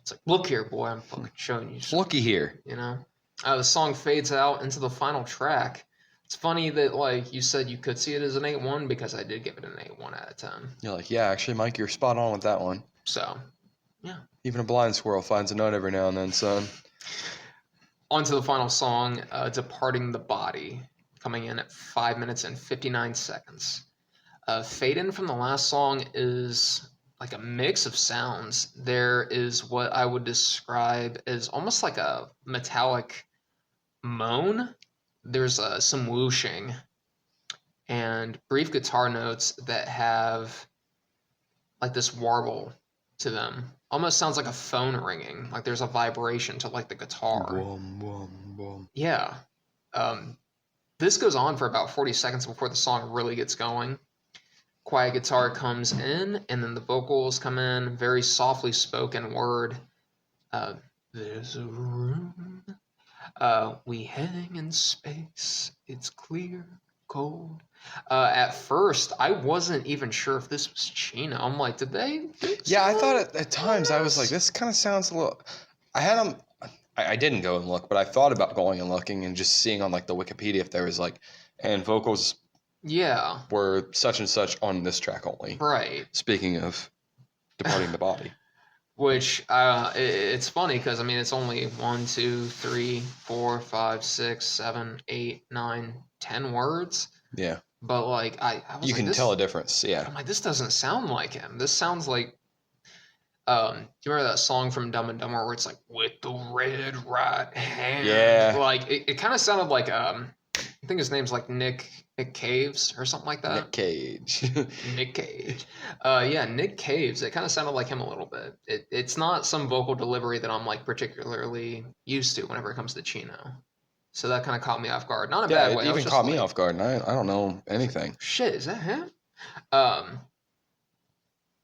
It's like, look here, boy, I'm fucking showing you something. Looky here. You know? The song fades out into the final track. It's funny that, like, you said you could see it as an 8.1 because I did give it an 8.1 out of 10. You're like, yeah, actually, Mike, you're spot on with that one. So, yeah. Even a blind squirrel finds a nut every now and then, son. On to the final song, Departing the Body, coming in at 5 minutes and 59 seconds. Fade in from the last song is like a mix of sounds. There is what I would describe as almost like a metallic moan. There's some whooshing and brief guitar notes that have like this warble to them. Almost sounds like a phone ringing. Like there's a vibration to like the guitar. Boom, boom, boom. Yeah. This goes on for about 40 seconds before the song really gets going. Quiet guitar comes in, and then the vocals come in, very softly spoken word. There's a room. We hang in space. It's clear, cold. At first, I wasn't even sure if this was Chino. I'm like, did they? Yeah, I thought at times I was like, this kind of sounds a little. I had them. I didn't go and look, but I thought about going and looking and just seeing on like the Wikipedia if there was like, and vocals. Yeah. Were such and such on this track only. Right. Speaking of departing the body. Which it's funny because I mean it's only 1, 2, 3, 4, 5, 6, 7, 8, 9, 10 words. Yeah. But like I was you like, can tell a difference. Yeah. I'm like, this doesn't sound like him. This sounds like you remember that song from Dumb and Dumber where it's like, with the red right hand? Yeah. Like, it kind of sounded like, I think his name's like Nick Caves or something like that. Nick Cage. Nick Cage. Yeah, Nick Caves. It kind of sounded like him a little bit. It's not some vocal delivery that I'm like particularly used to whenever it comes to Chino. So that kind of caught me off guard. Not in a Yeah, bad way. it I was even just caught me like, off guard, and I don't know anything. shit, is that him?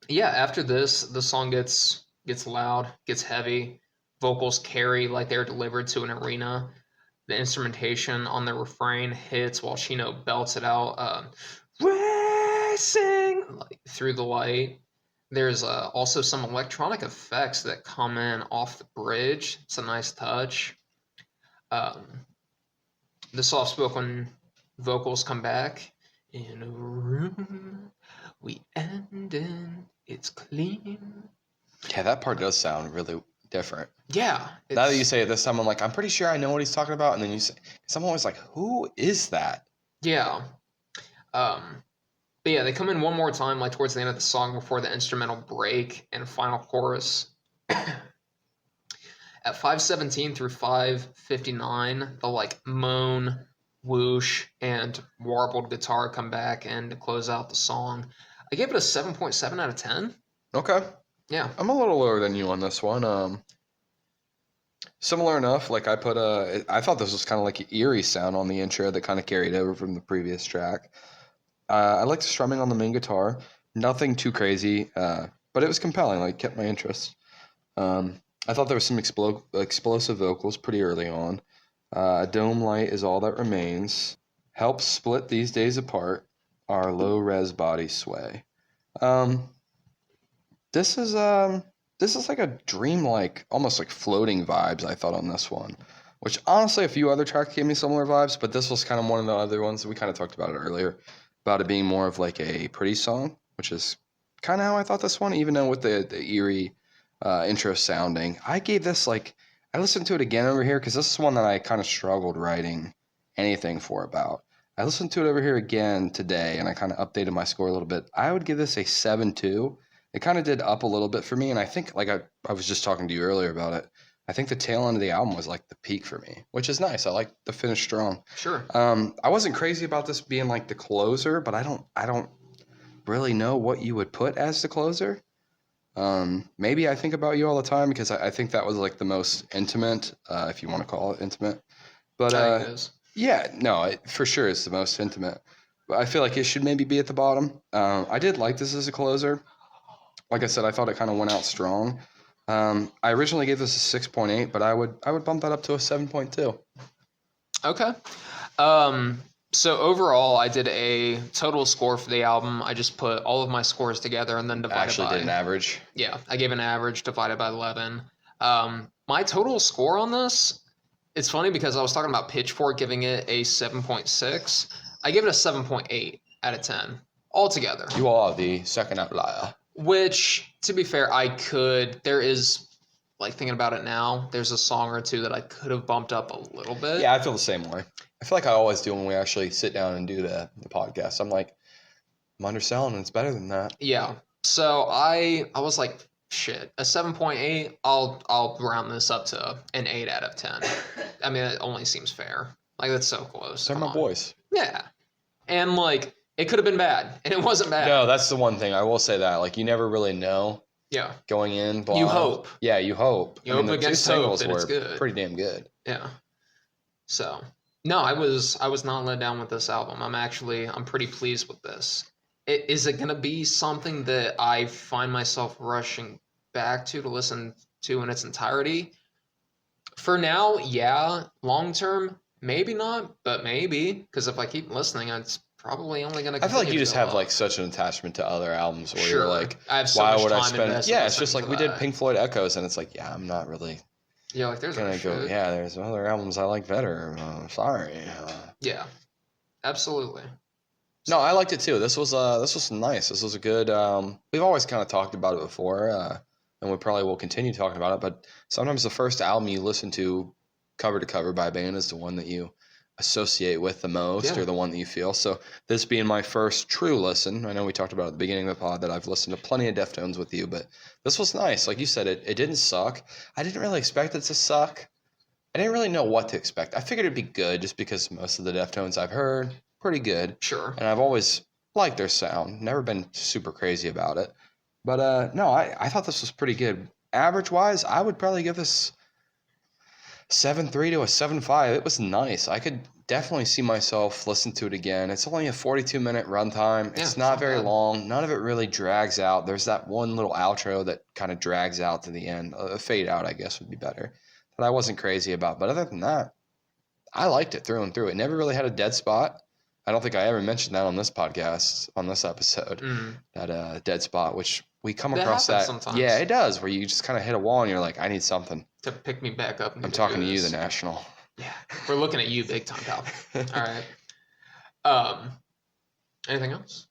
Yeah, after this, the song gets loud, gets heavy. Vocals carry like they're delivered to an arena. The instrumentation on the refrain hits while Chino belts it out, racing like, through the light. There's also some electronic effects that come in off the bridge. It's a nice touch. The soft-spoken vocals come back. In a room we end in, it's clean. Yeah, that part does sound really different. Yeah. Now that you say it this time, I'm like, I'm pretty sure I know what he's talking about. And then you say, someone was like, who is that? Yeah. But yeah, they come in one more time, like towards the end of the song before the instrumental break and final chorus. At 5:17 through 5:59, the like moan, whoosh, and warbled guitar come back and to close out the song. I gave it a 7.7 out of 10. Okay. Yeah. I'm a little lower than you on this one. Similar enough, like I thought this was kind of like an eerie sound on the intro that kind of carried over from the previous track. I liked the strumming on the main guitar. Nothing too crazy, but it was compelling, like kept my interest. I thought there was some explosive vocals pretty early on. A dome light is all that remains. Help split these days apart. Our low res body sway. This is like a dream-like, almost like floating vibes. I thought on this one, which honestly, a few other tracks gave me similar vibes, but this was kind of one of the other ones that we kind of talked about it earlier, about it being more of like a pretty song, which is kind of how I thought this one, even though with the eerie intro sounding. I gave this like I listened to it again over here because this is one that I kind of struggled writing anything for about. I listened to it over here again today and I kind of updated my score a little bit. I would give this a 7.2. It kind of did up a little bit for me, and I think like I was just talking to you earlier about it. I think the tail end of the album was like the peak for me, which is nice. I like the finish strong. Sure. I wasn't crazy about this being like the closer, but I don't really know what you would put as the closer. Maybe I think about you all the time because I think that was like the most intimate, if you want to call it intimate. But I think it is. yeah, no, it for sure is the most intimate. But I feel like it should maybe be at the bottom. I did like this as a closer. Like I said, I thought it kind of went out strong. I originally gave this a 6.8, but I would bump that up to a 7.2. Okay. So overall, I did a total score for the album. I just put all of my scores together and then divided Actually by. did an average. Yeah, I gave an average divided by 11. My total score on this, it's funny because I was talking about Pitchfork giving it a 7.6. I give it a 7.8 out of 10 altogether. You are the second outlier. Which, to be fair, there is, like thinking about it now, there's a song or two that I could have bumped up a little bit. Yeah, I feel the same way. I feel like I always do when we actually sit down and do the podcast. I'm like, I'm underselling and it's better than that. Yeah. So I was like, shit, a 7.8, I'll round this up to an 8 out of 10. I mean, it only seems fair. Like, that's so close. They're my boys. Yeah. And, like, it could have been bad, and it wasn't bad. No, that's the one thing. I will say that. Like, you never really know. Yeah. Going in blind. You hope. Yeah, you hope. You hope against hope that it's good. Pretty damn good. Yeah. So, no, I was not let down with this album. I'm pretty pleased with this. Is it going to be something that I find myself rushing back to listen to in its entirety? For now, yeah. Long term, maybe not, but maybe. Because if I keep listening, it's probably only going to. I feel like you just have like such an attachment to other albums where you're like, I have so why much would I time spend? invested Yeah, it's just listening like to we that. did Pink Floyd Echoes, and it's like, yeah, I'm not really Yeah, like there's gonna go. Yeah, there's other albums I like better. Sorry. Yeah, absolutely. No, I liked it too. This was nice. This was a good. We've always kind of talked about it before, and we probably will continue talking about it. But sometimes the first album you listen to, cover to cover by a band, is the one that you associate with the most or the one that you feel. So this being my first true listen, I know we talked about at the beginning of the pod that I've listened to plenty of Deftones with you, but this was nice. Like you said, it didn't suck. I didn't really expect it to suck. I didn't really know what to expect. I figured it'd be good just because most of the Deftones I've heard, pretty good. Sure. And I've always liked their sound. Never been super crazy about it. But no, I thought this was pretty good. Average-wise, I would probably give this 7.3 to a 7.5. It was nice. I could definitely see myself listen to it again. It's only a 42-minute runtime. It's not very long. None of it really drags out. There's that one little outro that kind of drags out to the end. A fade out, I guess, would be better. That I wasn't crazy about. But other than that, I liked it through and through. It never really had a dead spot. I don't think I ever mentioned that on this podcast, on this episode, that dead spot, which we come across that. Sometimes. Yeah, it does, where you just kind of hit a wall and you're like, I need something to pick me back up. I'm talking to you, the National. Yeah, we're looking at you, big time, pal. All right. Anything else?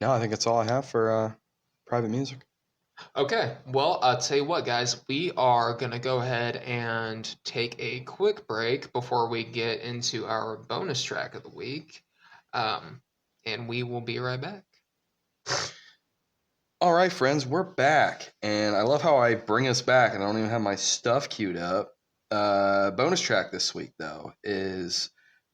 No, I think that's all I have for private music. Okay, well, I'll tell you what, guys. We are going to go ahead and take a quick break before we get into our bonus track of the week. And we will be right back. All right, friends, we're back. And I love how I bring us back and I don't even have my stuff queued up. Bonus track this week, though, is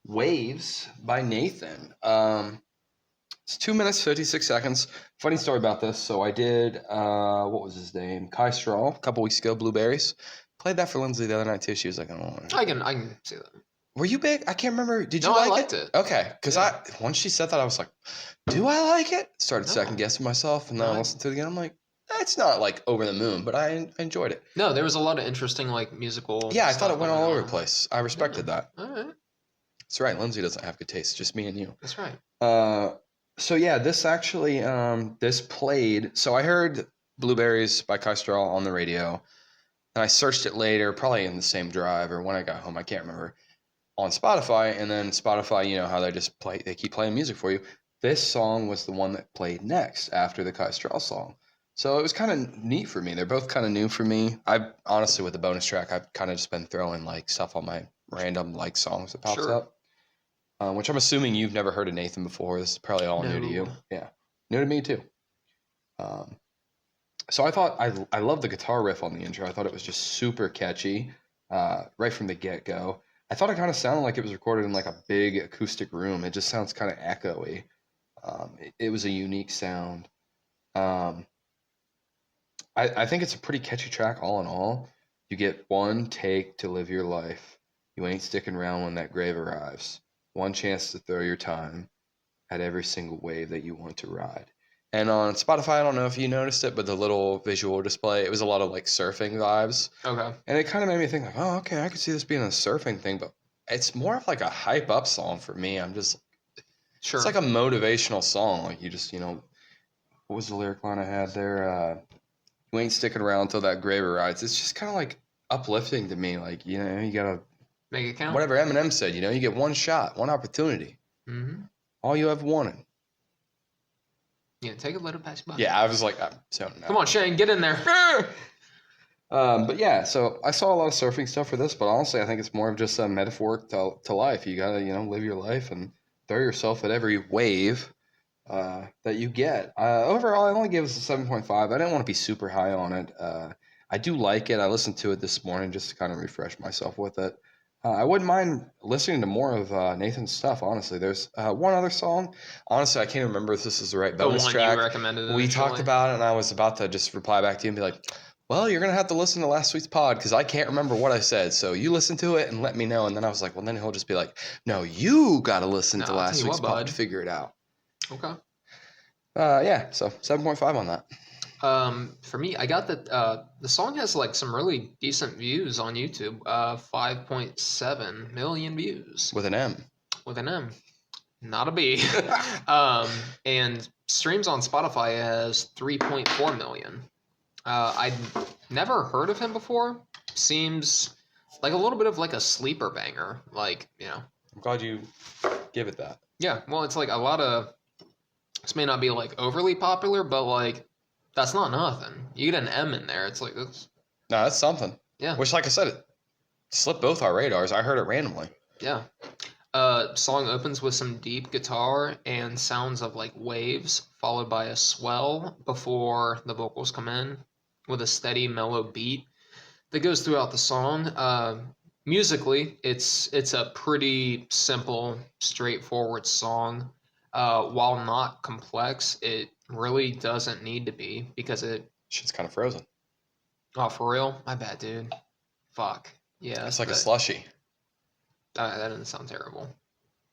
Waves by Nathan. It's 2 minutes, 56 seconds. Funny story about this. So I did, what was his name? Kai Straw, a couple weeks ago, Blueberries. Played that for Lindsay the other night, too. She was like, oh. I can see that. Were you big? I can't remember. Did you like it? No, I liked it. Okay, because once she said that, I was like, do I like it? Started second guessing myself, and then I listened to it again. I'm like, it's not like over the moon, but I enjoyed it. No, there was a lot of interesting like musical. Yeah, I thought it went all over the place. I respected that. All right. That's right. Lindsay doesn't have good taste. Just me and you. That's right. So yeah, this actually this played. So I heard Blueberries by Kai Straw on the radio, and I searched it later, probably in the same drive or when I got home. I can't remember. On Spotify, and then Spotify, you know how they keep playing music for you. This song was the one that played next after the Kai Straw song. So it was kind of neat for me. They're both kind of new for me. I honestly, with the bonus track, I've kind of just been throwing like stuff on my random like songs that pops up. Which I'm assuming you've never heard of Nathan before. This is probably all new to you. Yeah. New to me too. So I thought I love the guitar riff on the intro. I thought it was just super catchy right from the get-go. I thought it kind of sounded like it was recorded in like a big acoustic room. It just sounds kind of echoey. It was a unique sound. I think it's a pretty catchy track all in all. You get one take to live your life. You ain't sticking around when that grave arrives. One chance to throw your time at every single wave that you want to ride. And on Spotify, I don't know if you noticed it, but the little visual display, it was a lot of like surfing vibes. Okay. And it kind of made me think like, oh, okay, I could see this being a surfing thing, but it's more of like a hype up song for me. I'm just, it's like a motivational song. Like you just, what was the lyric line I had there? You ain't sticking around until that grave arrives. It's just kind of like uplifting to me. Like, you gotta make it count. Whatever Eminem said, you get one shot, one opportunity. Mm-hmm. All you ever wanted. Yeah, take a little pass by. Yeah, I was like, come on, Shane, get in there. But yeah, so I saw a lot of surfing stuff for this, but honestly, I think it's more of just a metaphor to life. You gotta, live your life and throw yourself at every wave that you get. Overall, I only gave this a 7.5. I didn't want to be super high on it. I do like it. I listened to it this morning just to kind of refresh myself with it. I wouldn't mind listening to more of Nathan's stuff, honestly. There's one other song. Honestly, I can't remember if this is the right bonus track. The one you recommended. We talked about it, and I was about to just reply back to you and be like, well, you're going to have to listen to last week's pod because I can't remember what I said. So you listen to it and let me know. And then I was like, well, then he'll just be like, no, you got to listen to last week's pod to figure it out. Okay. Yeah, so 7.5 on that. For me, I got that the song has like some really decent views on YouTube. 5.7 million views. With an M. With an M. Not a B. And streams on Spotify has 3.4 million. I'd never heard of him before. Seems like a little bit of like a sleeper banger. Like, I'm glad you give it that. Yeah, well, it's like a lot of... This may not be like overly popular, but like... That's not nothing. You get an M in there. It's like this. No, that's something. Yeah. Which, like I said, it slipped both our radars. I heard it randomly. Yeah. Song opens with some deep guitar and sounds of like waves, followed by a swell before the vocals come in with a steady mellow beat that goes throughout the song. Musically, it's a pretty simple, straightforward song. While not complex, it really doesn't need to be because it. Shit's kind of frozen. Oh, for real? My bad, dude. Fuck. Yeah, It's like a slushy. that doesn't sound terrible.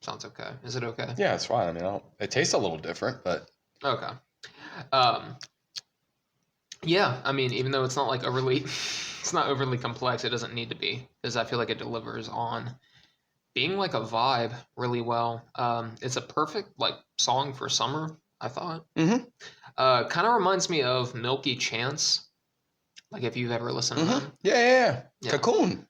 Sounds okay. Is it okay? Yeah, it's fine. I mean, it tastes a little different, but Okay. Um, yeah, I mean, even though it's not like overly, it's not overly complex, it doesn't need to be, because I feel like it delivers on being like a vibe really well. It's a perfect like song for summer, I thought. mm-hmm. Kind of reminds me of Milky Chance, like if you've ever listened to them. Yeah. Yeah. Cocoon.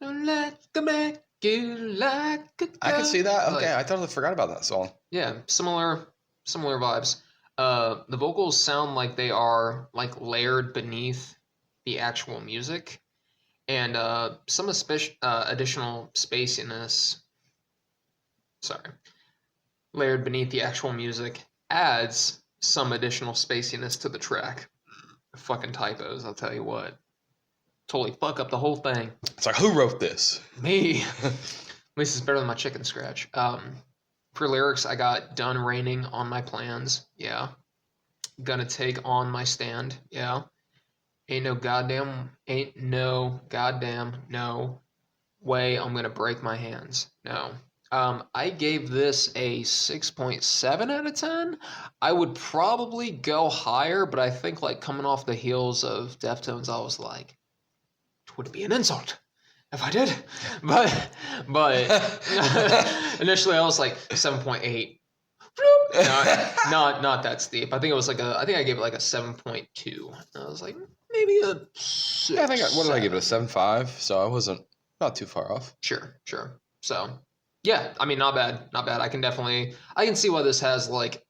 Like make you like a I can see that. Okay, like, I totally forgot about that song. yeah, similar vibes. The vocals sound like they are like layered beneath the actual music, and some additional spaciness. Sorry, layered beneath the actual music adds some additional spaciness to the track. Fucking typos, I'll tell you what. Totally fuck up the whole thing. It's like, who wrote this? Me. At least it's better than my chicken scratch. For lyrics, I got done raining on my plans. Yeah. Gonna take on my stand. Yeah. Ain't no goddamn no way I'm gonna break my hands. No. I gave this a 6.7 out of 10. I would probably go higher, but I think like coming off the heels of Deftones, I was like, it would be an insult if I did. But initially I was like 7.8. Not that steep. I think it was like I think I gave it like a 7.2. I was like maybe a 6. Yeah, what did I give it? A 7.5. So I wasn't not too far off. Sure. So yeah, I mean not bad. I can see why this has like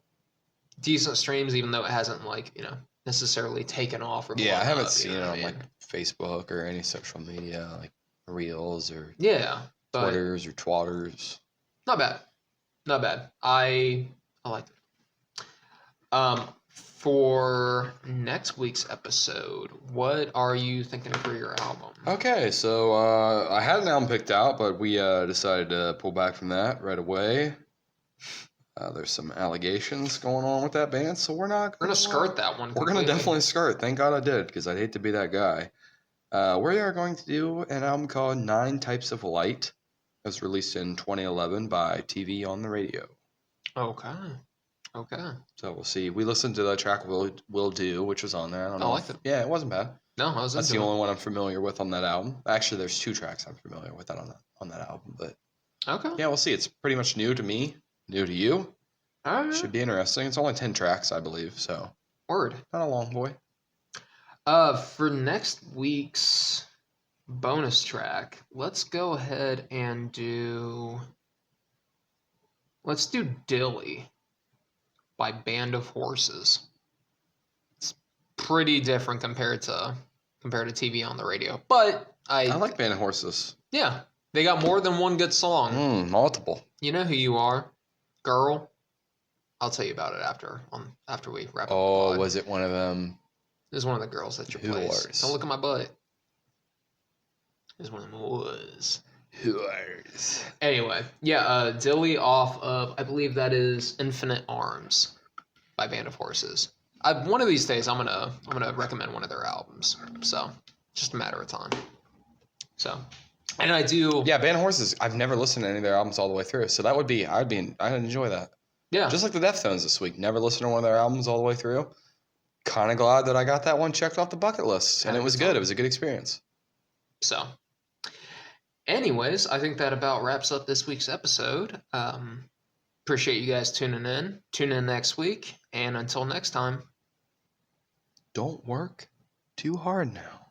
decent streams, even though it hasn't like necessarily taken off or Yeah, I haven't up, seen it on like Facebook or any social media like Reels or Twitters or Twatters. Not bad. I like it. For next week's episode, what are you thinking for your album? Okay, so I had an album picked out, but we decided to pull back from that right away. There's some allegations going on with that band, so we're gonna skirt that one. We're gonna definitely skirt. Thank God I did, because I'd hate to be that guy. We are going to do an album called 9 Types of Light. It was released in 2011 by TV on the Radio. Okay. So we'll see. We listened to the track "Will Do," which was on there. I don't know. I liked it. Yeah, it wasn't bad. No, I was. That's the only one I'm familiar with on that album. Actually, there's 2 tracks I'm familiar with on that album. But okay. Yeah, we'll see. It's pretty much new to me, new to you. All right. Should be interesting. It's only 10 tracks, I believe. So word. Not a long boy. For next week's bonus track, let's go ahead and let's do Dilly by Band of Horses. It's pretty different compared to TV on the Radio, but I like Band of Horses. Yeah, they got more than one good song. Multiple. You know who you are, girl. I'll tell you about it after we wrap up. Oh, was it one of them? It was one of the girls at your place. Don't look at my butt. It was one of them was. Whores. Anyway, yeah, Dilly off of, I believe that is Infinite Arms by Band of Horses. One of these days I'm gonna recommend one of their albums. So just a matter of time. So, and I do. Yeah, Band of Horses. I've never listened to any of their albums all the way through, so I'd enjoy that. Yeah. Just like the Deftones this week. Never listened to one of their albums all the way through. Kind of glad that I got that one checked off the bucket list, and it was good. It was a good experience. So, anyways, I think that about wraps up this week's episode. Appreciate you guys tuning in. Tune in next week, and until next time. Don't work too hard now.